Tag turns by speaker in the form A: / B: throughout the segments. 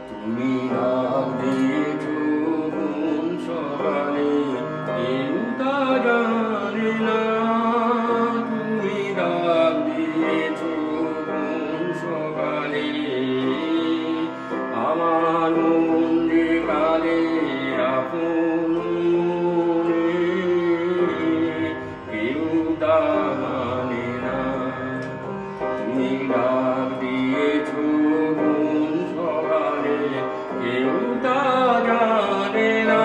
A: তুমি ডাক দিয়েছো কোন সকালে, কেউ তা জানে না। তুমি ডাক দিয়েছো কোন সকালে, আমার মন যে কালে আপন মনে, কেউ তা মানে না। তুমি ডাক দিয়েছো কোন সকালে, কেউ তা জানে না।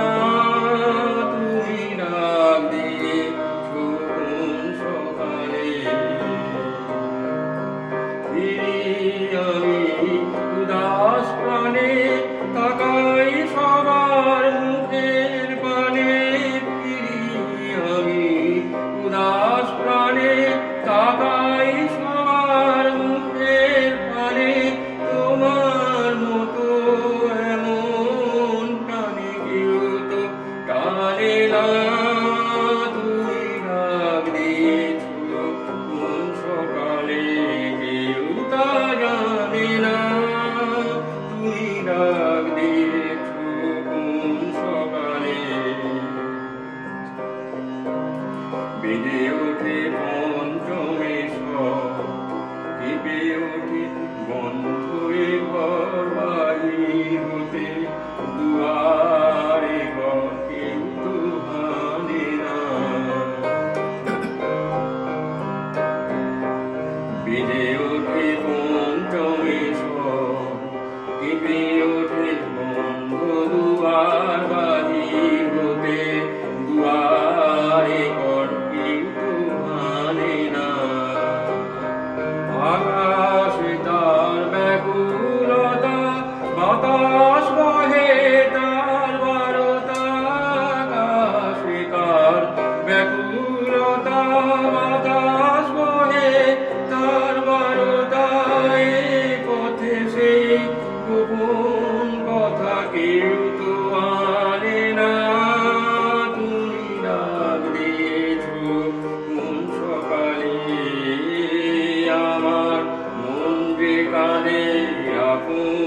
A: তুমি ডাক দিয়েছো কোন সকালে, আমি উদাস প্রাণে তাকাই সবার মুখের পানে। আমি উদাস প্রাণে তাকাই সবার মুখের পানে। তোমার মতো এমন প্রাণে কেউ তো টানে না। তুমি ডাক দিয়েছো কোন সকালে, কেউ তা জানে না। তুমি ডাক দিয়েছো কোন সকালে, বেজে ওঠে পঞ্চমে স্বর, কেঁপে ওঠে বন্ধ এ ঘর। বাহির হতে দুয়ারে ঘর, কেউ তো ভানে না। বেজে ওঠে পঞ্চমে স্বর, কেঁপে ওঠে বন্ধ দুয়ার। বাহির হতে দুয়ারে ঘর, কেউ তো ভানে না। আকাশে তার ব্যাকুলতা, বাতাস বহে তার বারতা। আকাশে তার ব্যাকুলতা, বাতাস বহে তার বারতা। এ পথে সেই গোপন কথা কেউ তো আনে না। তুমি ডাক দিয়েছো কোন সকালে, আমার মন যে কাঁদে আপন